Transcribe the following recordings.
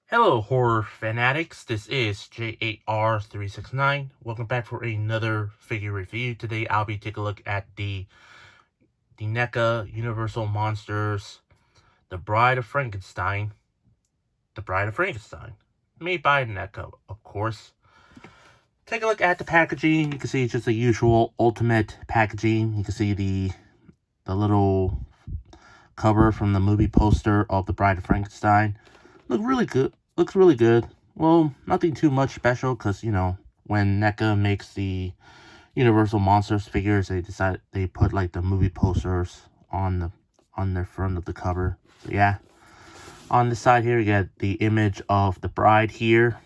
Hello, horror fanatics. This is J.A.R. 369. Welcome back for another figure review. Today, I'll be taking a look at the NECA Universal Monsters, The Bride of Frankenstein. The Bride of Frankenstein, made by NECA, of course. Take a look at the packaging. You can see it's just the usual ultimate packaging. You can see the little cover from the movie poster of The Bride of Frankenstein. Looks really good. Well, nothing too much special because, when NECA makes the Universal Monsters figures, they put like the movie posters on their front of the cover. So yeah. On this side here, you get the image of the bride here.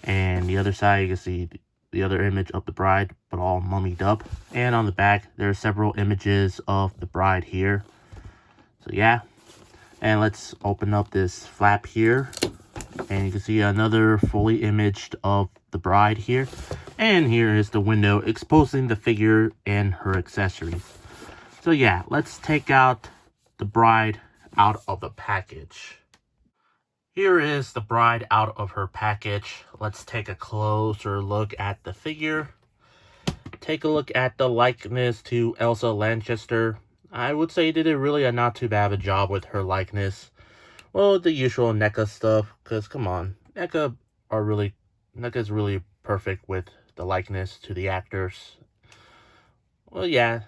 And the other side, you can see the other image of the bride, but all mummied up. And on the back, there are several images of the bride here. So yeah. And let's open up this flap here. And you can see another fully imaged of the bride here. And here is the window exposing the figure and her accessories. So yeah, let's take out the bride out of the package. Here is the bride out of her package. Let's take a closer look at the figure. Take a look at the likeness to Elsa Lanchester. I would say they did really a not too bad of a job with her likeness. Well, the usual NECA stuff, because come on, NECA is really perfect with the likeness to the actors. Well, yeah,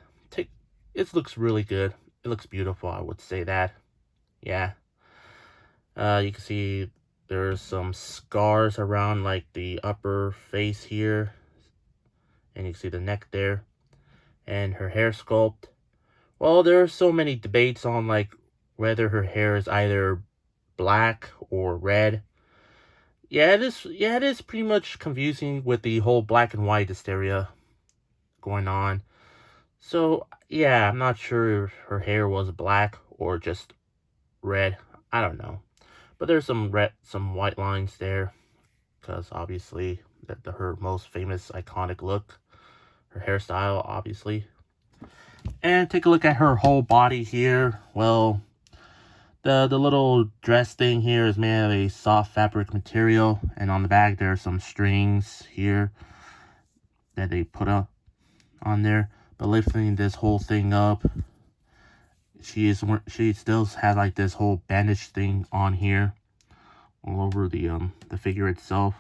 it looks really good. It looks beautiful, I would say that. Yeah. You can see there's some scars around like the upper face here. And you can see the neck there. And her hair sculpt. Well, there are so many debates on like whether her hair is either black or red. Yeah, it is pretty much confusing with the whole black and white hysteria going on. So, yeah, I'm not sure if her hair was black or just red. I don't know. But there's some white lines there, because obviously her most famous iconic look, her hairstyle, obviously. And take a look at her whole body here. Well, the little dress thing here is made of a soft fabric material, and on the back there are some strings here that they put on there. But lifting this whole thing up, she still has like this whole bandage thing on here, all over the figure itself.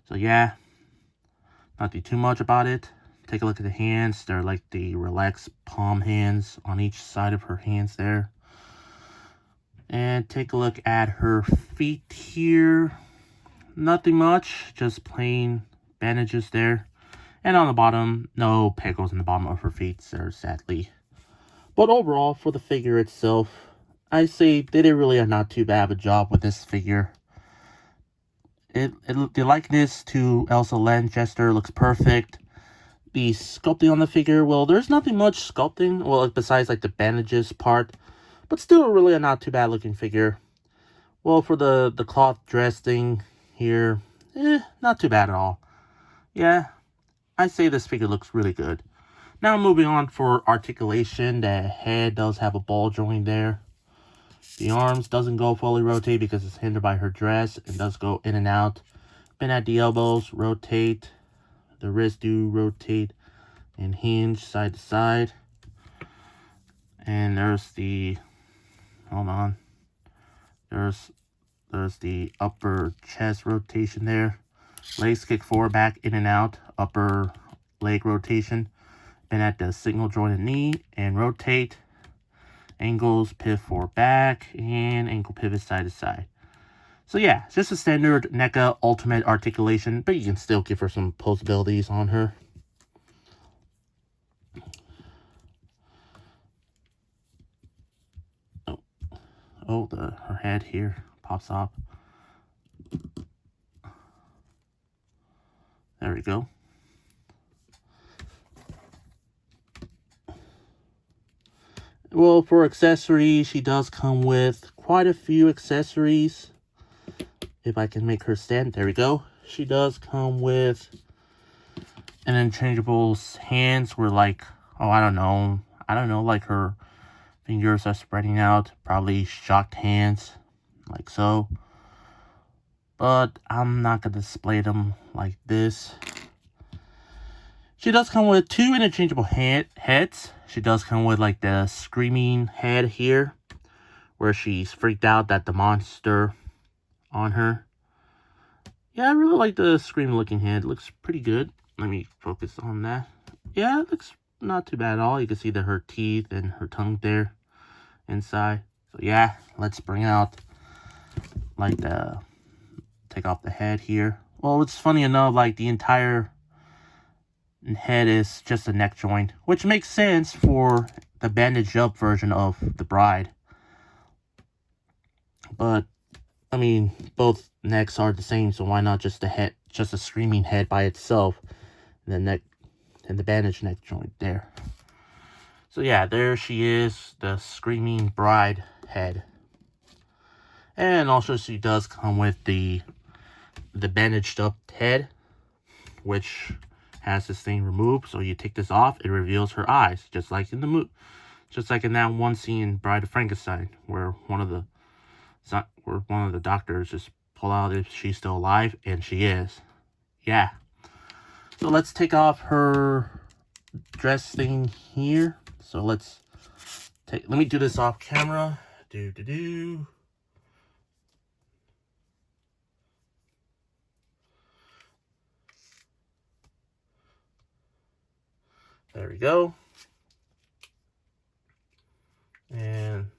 So yeah, nothing too much about it. Take a look at the hands. They're like the relaxed palm hands on each side of her hands there. And take a look at her feet here. Nothing much, just plain bandages there. And on the bottom, no pegals in the bottom of her feet there, sadly. But overall, for the figure itself, I say they did really a not too bad of a job with this figure. The likeness to Elsa Lanchester looks perfect. The sculpting on the figure, well, there's nothing much sculpting, well, besides like the bandages part. But still really a not too bad looking figure. Well, for the cloth dress thing here, not too bad at all. Yeah, I say this figure looks really good. Now moving on for articulation, the head does have a ball joint there. The arms doesn't go fully rotate because it's hindered by her dress. It does go in and out. Bend at the elbows, rotate. The wrists do rotate and hinge side to side. And there's the, hold on. There's the upper chest rotation there. Legs kick forward, back, in and out. Upper leg rotation. Bend at the single jointed knee and rotate. Angles, pivot forward, back, and ankle pivot side to side. So yeah, it's just a standard NECA ultimate articulation, but you can still give her some posabilities on her. Her head here pops off. There we go. Well, for accessories, she does come with quite a few accessories. If I can make her stand, there we go. She does come with an interchangeable hands where like, I don't know, like her fingers are spreading out, probably shocked hands, like so. but I'm not going to display them like this. She does come with 2 interchangeable heads. She does come with like the screaming head here, where she's freaked out that the monster on her. Yeah, I really like the screaming looking head. It looks pretty good. Let me focus on that. Yeah, it looks not too bad at all. You can see her teeth and her tongue there inside. So yeah, let's bring out like take off the head here. Well, it's funny enough, like the entire head is just a neck joint, which makes sense for the bandaged up version of the bride. But I mean, both necks are the same, so why not just the head, just a screaming head by itself, and the neck and the bandaged neck joint there. So yeah, there she is, the screaming bride head. And also she does come with the bandaged up head, which has this thing removed. So you take this off, it reveals her eyes, just like in the just like in that one scene in Bride of Frankenstein, where one of the doctors just pull out if she's still alive, and she is. Yeah. So let's take off her dress thing here. So let me do this off camera. There we go. And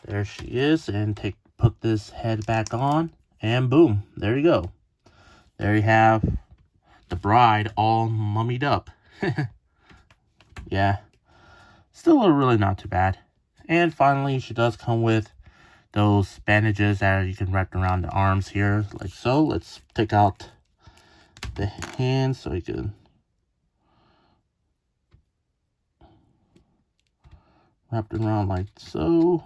there she is. And put this head back on. And boom. There you go. There you have the bride all mummied up. Yeah. Still really not too bad. And finally, she does come with those bandages that you can wrap around the arms here, like so. Let's take out the hands so you can wrap it around like so.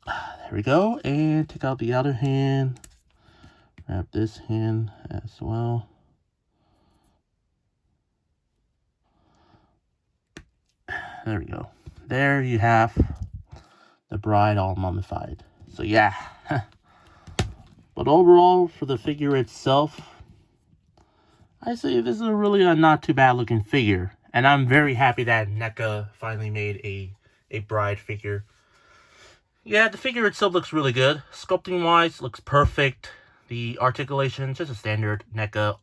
There we go. And take out the other hand. Wrap this hand as well. There we go. There you have the bride all mummified. So yeah. But overall, for the figure itself, I say this is really a not too bad looking figure. And I'm very happy that NECA finally made a bride figure. Yeah, the figure itself looks really good. Sculpting wise, looks perfect. The articulation, just a standard NECA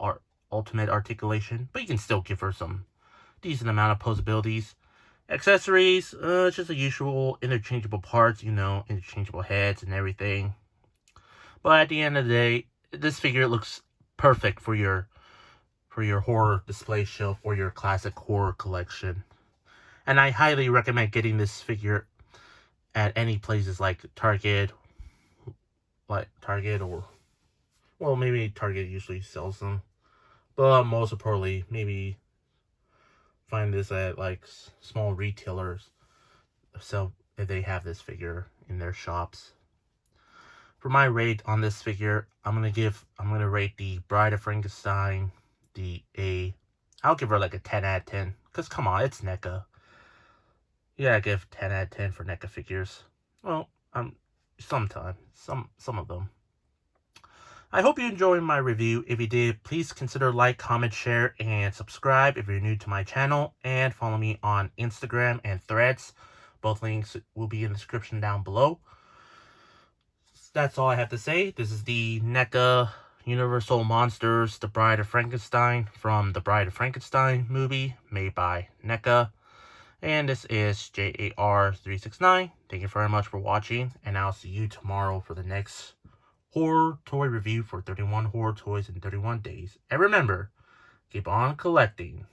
ultimate articulation. But you can still give her some decent amount of posabilities. Accessories, it's just the usual interchangeable parts, interchangeable heads and everything. But at the end of the day, this figure looks perfect for your horror display shelf or your classic horror collection. And I highly recommend getting this figure at any places like Target, or, well, maybe Target usually sells them. But most importantly, maybe find this at like small retailers, so if they have this figure in their shops. For my rate on this figure, I'm gonna rate the Bride of Frankenstein I'll give her like a 10 out of 10. Cause come on, it's NECA. Yeah, I give 10 out of 10 for NECA figures. Well, sometimes some of them. I hope you enjoyed my review. If you did, please consider like, comment, share, and subscribe if you're new to my channel. And follow me on Instagram and Threads. Both links will be in the description down below. That's all I have to say. This is the NECA Universal Monsters, The Bride of Frankenstein from the Bride of Frankenstein movie made by NECA. And this is J.A.R. 369. Thank you very much for watching, and I'll see you tomorrow for the next horror toy review for 31 horror toys in 31 days. And remember, keep on collecting.